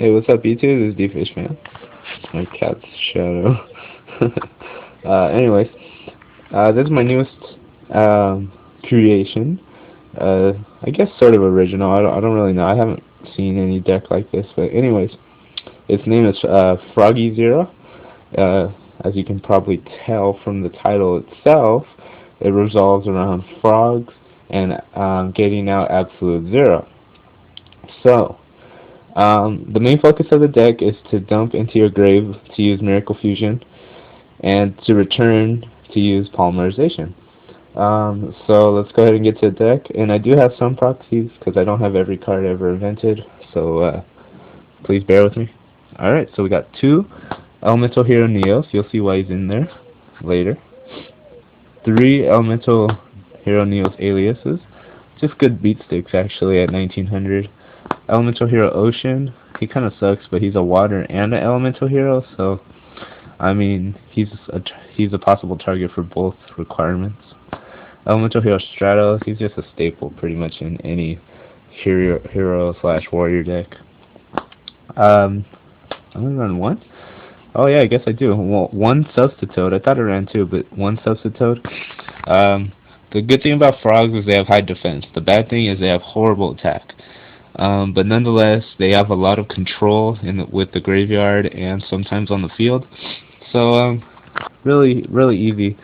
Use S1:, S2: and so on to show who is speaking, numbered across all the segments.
S1: Hey, what's up, YouTube? This is DFishFan. My cat's shadow. Anyways, this is my newest creation. I guess sort of original. I don't really know. I haven't seen any deck like this, but anyways, its name is Froggy Zero. As you can probably tell from the title itself, it revolves around frogs and getting out absolute zero. So, the main focus of the deck is to dump into your grave to use Miracle Fusion, and to return to use Polymerization. So let's go ahead and get to the deck. And I do have some proxies because I don't have every card ever invented, so please bear with me. Alright, so we got 2 Elemental Hero Neos. You'll see why he's in there later. 3 Elemental Hero Neos Aliases. Just good beat sticks actually at 1900. Elemental Hero Ocean, he kind of sucks, but he's a water and an elemental hero, so I mean he's a possible target for both requirements. Elemental Hero Stratos, he's just a staple pretty much in any hero slash warrior deck. I'm gonna run 1. Oh yeah, I guess I do. Well, 1 Substitute. I thought I ran 2, but 1 Substitute. The good thing about frogs is they have high defense. The bad thing is they have horrible attack. But nonetheless, they have a lot of control with the graveyard and sometimes on the field. So really easy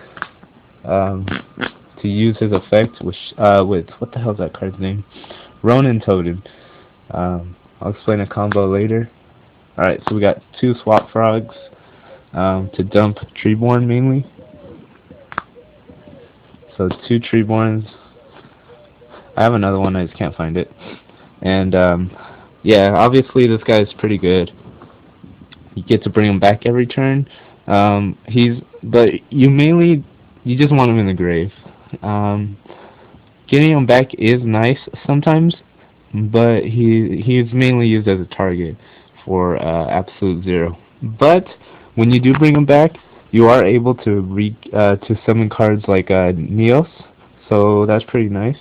S1: to use his effect with what the hell's that card's name? Ronin Totem. I'll explain a combo later. Alright, so we got 2 Swap Frogs to dump Treeborn mainly. So 2 Treeborns. I have another one, I just can't find it. And yeah, obviously this guy is pretty good. You get to bring him back every turn. But you just want him in the grave. Getting him back is nice sometimes, but he's mainly used as a target for absolute zero. But when you do bring him back, you are able to summon cards like Neos, so that's pretty nice.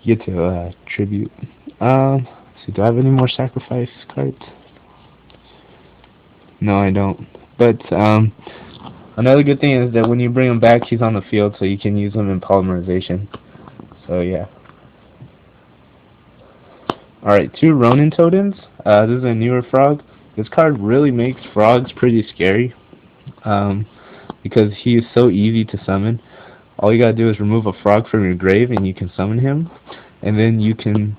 S1: You get to tribute. So do I have any more sacrifice cards? No, I don't. But another good thing is that when you bring him back, he's on the field, so you can use him in Polymerization. So yeah. Alright, 2 Ronin Totems. This is a newer frog. This card really makes frogs pretty scary, because he is so easy to summon. All you gotta do is remove a frog from your grave and you can summon him. And then you can,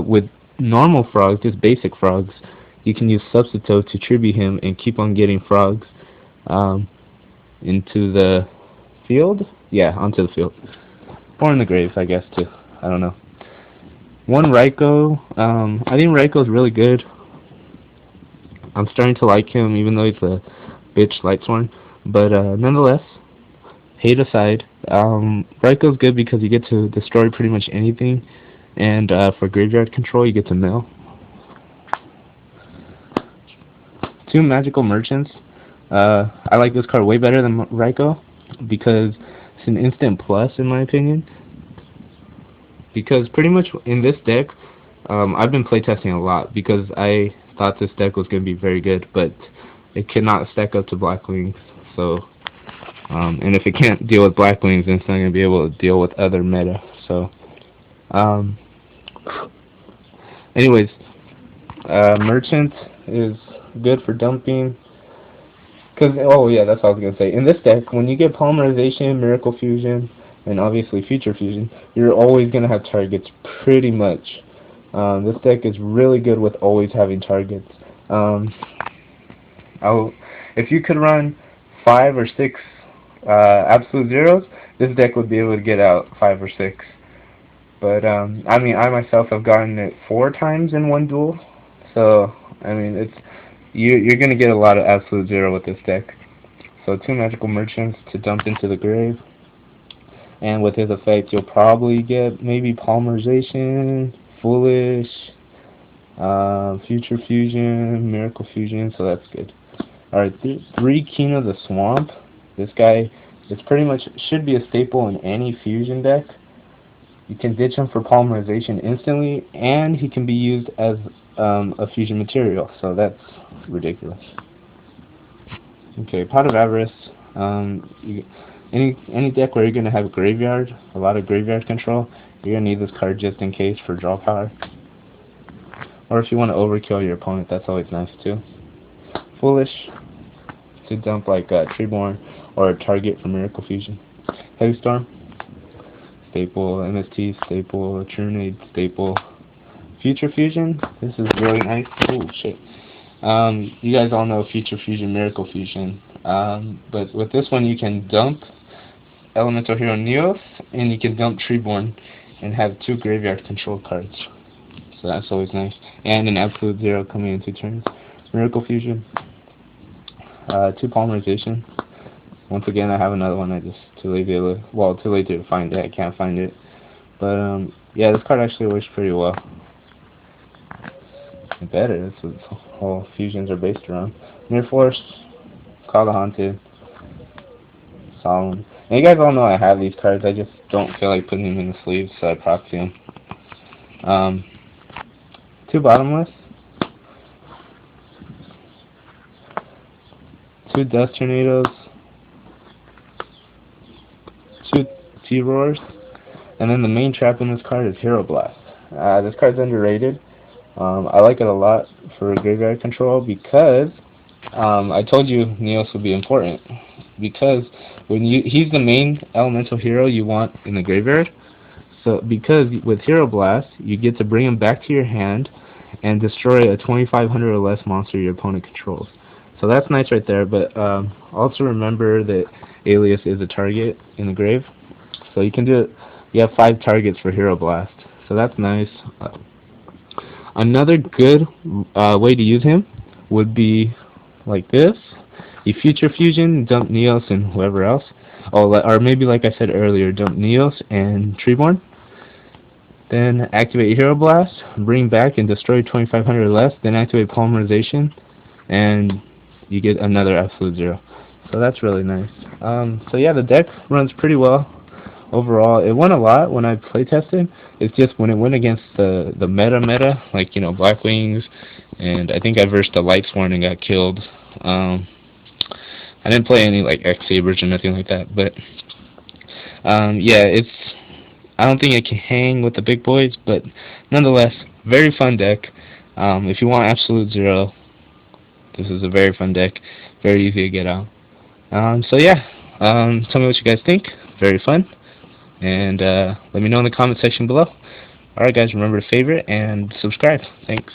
S1: with normal frogs, just basic frogs, you can use Substitute to tribute him and keep on getting frogs into the field? Yeah, onto the field. Or in the grave, I guess, too. I don't know. 1 Raikou. I think Raikou's really good. I'm starting to like him, even though he's a bitch Lightsworn. But nonetheless, hate aside, Raikou's good because you get to destroy pretty much anything, and for graveyard control you get to mill. 2 Magical Merchants. I like this card way better than Raikou because it's an instant plus in my opinion. Because pretty much in this deck, I've been playtesting a lot because I thought this deck was going to be very good, but it cannot stack up to Black Wings. So, and if it can't deal with Black Wings, then it's not going to be able to deal with other meta. So, anyways, Merchant is good for dumping. Oh yeah, that's all I was going to say. In this deck, when you get Polymerization, Miracle Fusion, and obviously Future Fusion, you're always going to have targets pretty much. This deck is really good with always having targets. If you could run 5 or 6 absolute zeros, this deck would be able to get out 5 or 6. But I mean, I myself have gotten it 4 times in one duel, so I mean, you're gonna get a lot of absolute zero with this deck. So 2 Magical Merchants to dump into the grave, and with his effect, you'll probably get maybe Polymerization, Foolish, Future Fusion, Miracle Fusion, so that's good. Alright, 3 King of the Swamp. This guy is pretty much should be a staple in any fusion deck. You can ditch him for Polymerization instantly, and he can be used as a fusion material, so that's ridiculous. Okay, Pot of Avarice. Any deck where you're gonna have a graveyard, a lot of graveyard control, you're gonna need this card just in case for draw power. Or if you want to overkill your opponent, that's always nice too. Foolish, to dump like Treeborn or a target for Miracle Fusion. Heavy Storm, staple. MST, staple. Trunade, staple. Future Fusion, this is really nice. Oh shit. You guys all know Future Fusion, Miracle Fusion. But with this one you can dump Elemental Hero Neos, and you can dump Treeborn and have 2 graveyard control cards. So that's always nice. And an Absolute Zero coming in 2 turns. Miracle Fusion. 2 Polymerization. Once again, I have another one. I just too lazy to find it. I can't find it. But yeah, this card actually works pretty well. Better. That's what all fusions are based around. Mirror Force, Call the Haunted, Solemn. And you guys all know I have these cards. I just don't feel like putting them in the sleeves, so I proxy them. 2 Bottomless, 2 Dust Tornadoes, 2 T-Roars, and then the main trap in this card is Hero Blast. This card's underrated. I like it a lot for graveyard control because I told you Neos would be important, because when he's the main elemental hero you want in the graveyard. So because with Hero Blast you get to bring him back to your hand and destroy a 2500 or less monster your opponent controls. So that's nice right there, but also remember that Alias is a target in the grave. So you can do it. You have 5 targets for Hero Blast. So that's nice. Another good way to use him would be like this. You Future Fusion, dump Neos and whoever else. Or maybe like I said earlier, dump Neos and Treeborn. Then activate Hero Blast, bring back and destroy 2500 or less, then activate Polymerization, and you get another Absolute Zero. So that's really nice. So yeah, the deck runs pretty well. Overall, it won a lot when I playtested. It's just when it went against the meta, like, you know, Black Wings, and I think I versed the Lightsworn and got killed. I didn't play any like X Sabers or nothing like that, but yeah, I don't think it can hang with the big boys, but nonetheless, very fun deck. If you want Absolute Zero, this is a very fun deck, very easy to get out. So yeah, tell me what you guys think. Very fun. And let me know in the comment section below. Alright guys, remember to favorite and subscribe. Thanks.